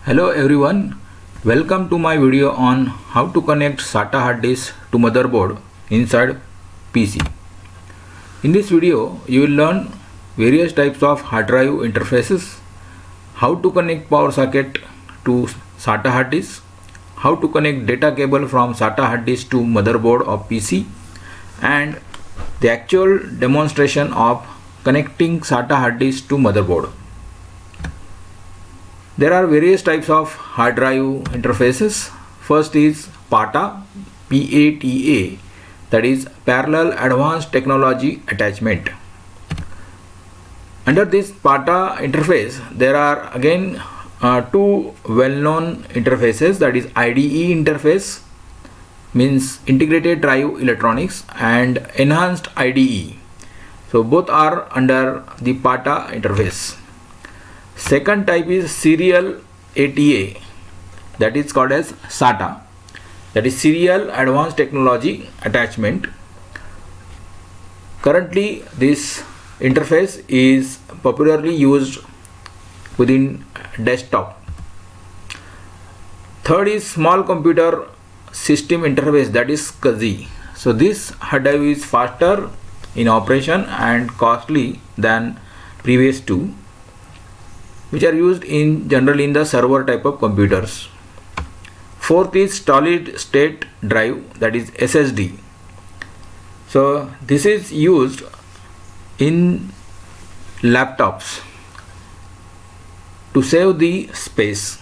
Hello everyone, welcome to my video on how to connect SATA hard disk to motherboard inside PC. In this video, you will learn various types of hard drive interfaces, how to connect power socket to SATA hard disk, how to connect data cable from SATA hard disk to motherboard of PC, and the actual demonstration of connecting SATA hard disk to motherboard. There are various types of hard drive interfaces. First is PATA, PATA, that is Parallel Advanced Technology Attachment. Under this PATA interface, there are again two well-known interfaces, that is IDE interface, means Integrated Drive Electronics, and Enhanced IDE. So both are under the PATA interface. Second type is serial ATA, that is called as SATA, that is Serial Advanced Technology Attachment. Currently this interface is popularly used within desktop. Third is Small Computer System Interface, that is SCSI. So this hard drive is faster in operation and costly than previous two, which are used generally in the server type of computers. Fourth is solid state drive, that is SSD. So this is used in laptops to save the space.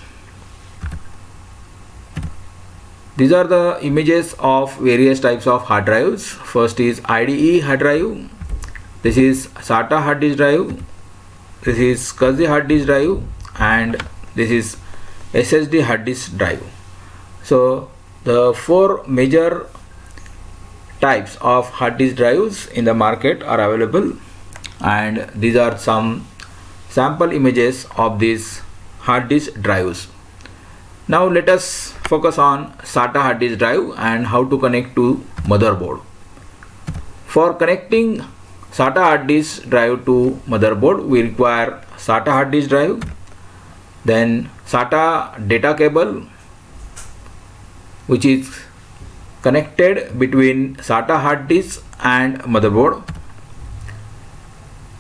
These are the images of various types of hard drives. First is IDE hard drive. This is SATA hard disk drive. This is SCSI hard disk drive, and this is SSD hard disk drive. So the four major types of hard disk drives in the market are available, and these are some sample images of these hard disk drives. Now let us focus on SATA hard disk drive and how to connect to motherboard. For connecting SATA hard disk drive to motherboard, we require SATA hard disk drive, then SATA data cable, which is connected between SATA hard disk and motherboard.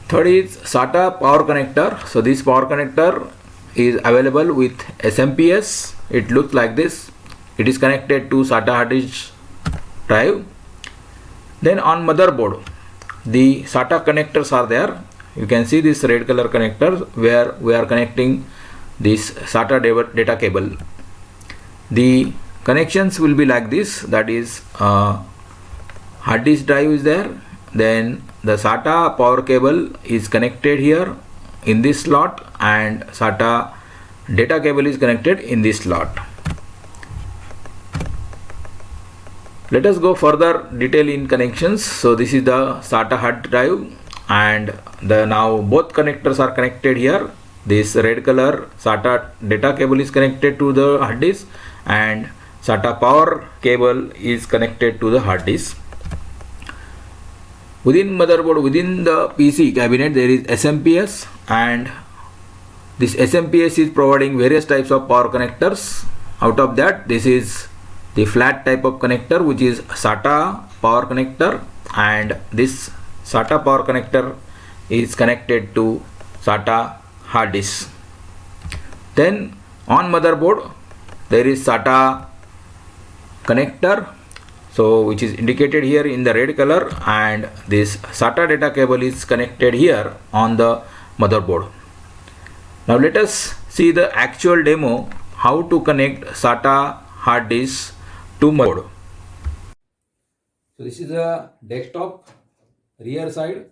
Third is SATA power connector. So this power connector is available with SMPS. It looks like this. It is connected to SATA hard disk drive. Then on motherboard, the SATA connectors are there. You can see this red color connector where we are connecting this SATA data cable. The connections will be like this, that is hard disk drive is there, then the SATA power cable is connected here in this slot, and SATA data cable is connected in this slot. Let us go further detail in connections. So this is the SATA hard drive, and now both connectors are connected here. This red color SATA data cable is connected to the hard disk, and SATA power cable is connected to the hard disk. Within motherboard, within the PC cabinet, there is SMPS, and this SMPS is providing various types of power connectors. Out of that, this is the flat type of connector, which is SATA power connector, and this SATA power connector is connected to SATA hard disk. Then on motherboard, there is SATA connector, so which is indicated here in the red color, and this SATA data cable is connected here on the motherboard. Now let us see the actual demo how to connect SATA hard disk to motherboard. So this is the desktop rear side,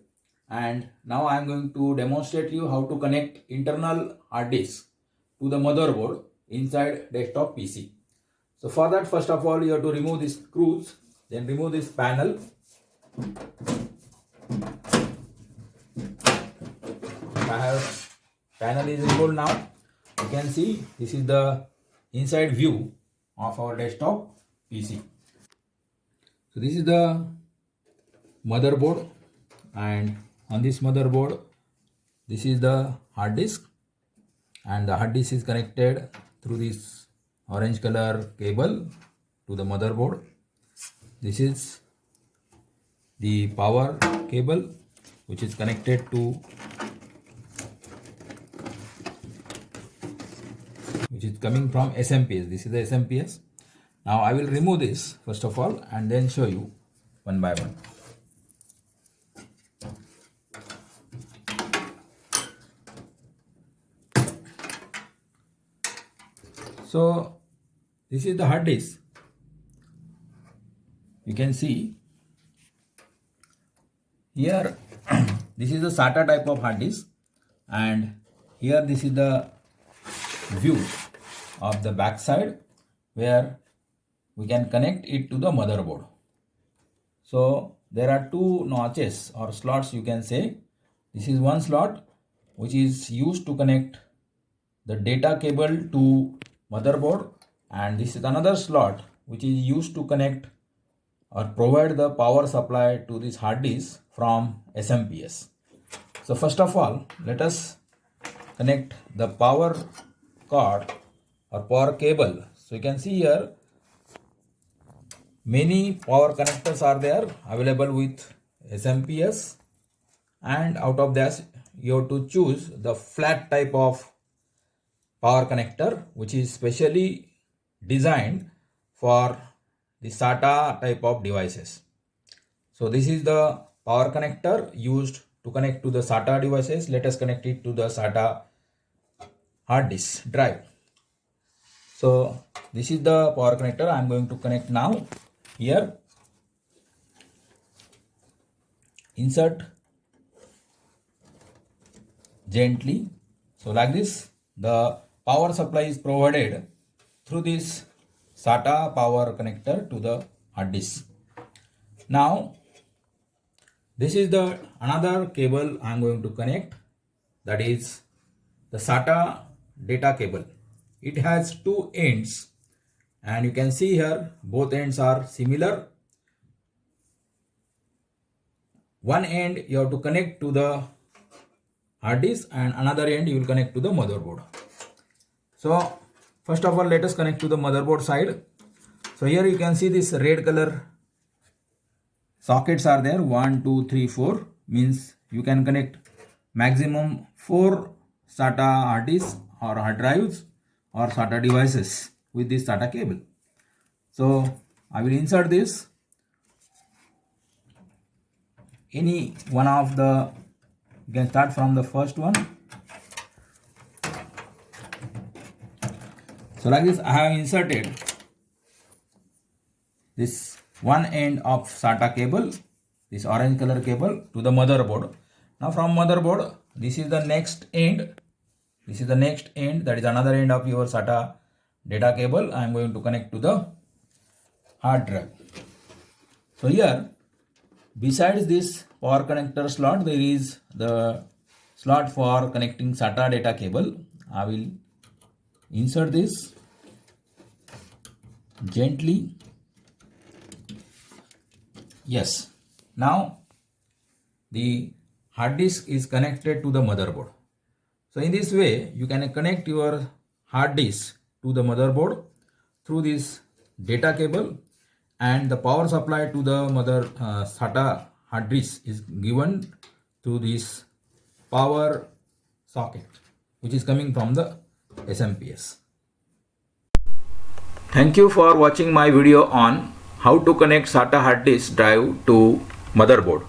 and now I am going to demonstrate you how to connect internal hard disk to the motherboard inside desktop PC. So for that, first of all, you have to remove these screws, then remove this panel. Panel is removed now. You can see this is the inside view of our desktop PC. So this is the motherboard, and on this motherboard, this is the hard disk, and the hard disk is connected through this orange color cable to the motherboard. This is the power cable which is connected to which is coming from SMPS. This is the SMPS. Now I will remove this first of all and then show you one by one. So this is the hard disk. You can see here this is the SATA type of hard disk, and here this is the view of the back side where we can connect it to the motherboard. So there are two notches or slots, you can say. This is one slot which is used to connect the data cable to motherboard, and this is another slot which is used to connect or provide the power supply to this hard disk from SMPS. So first of all, let us connect the power cord or power cable. So you can see here many power connectors are there available with SMPS, and out of that you have to choose the flat type of power connector which is specially designed for the SATA type of devices. So this is the power connector used to connect to the SATA devices. Let us connect it to the SATA hard disk drive. So this is the power connector I am going to connect now. Here insert gently. So like this, the power supply is provided through this SATA power connector to the hard disk. Now this is the another cable I am going to connect, that is the SATA data cable. It has two ends, and you can see here both ends are similar. One end you have to connect to the hard disk and another end you will connect to the motherboard. So first of all, let us connect to the motherboard side. So here you can see this red color sockets are there. 1, 2, 3, 4 means you can connect maximum 4 SATA hard disks or hard drives or SATA devices with this SATA cable. So I will insert this any one of the, you can start from the first one. So like this, I have inserted this one end of SATA cable, this orange color cable, to the motherboard. Now from motherboard, this is the next end. This is the next end, that is another end of your SATA data cable. I am going to connect to the hard drive. So here, besides this power connector slot, there is the slot for connecting SATA data cable. I will insert this gently. Yes, now the hard disk is connected to the motherboard. So in this way, you can connect your hard disk to the motherboard through this data cable, and the power supply to the SATA hard disk is given through this power socket which is coming from the SMPS. Thank you for watching my video on how to connect SATA hard disk drive to motherboard.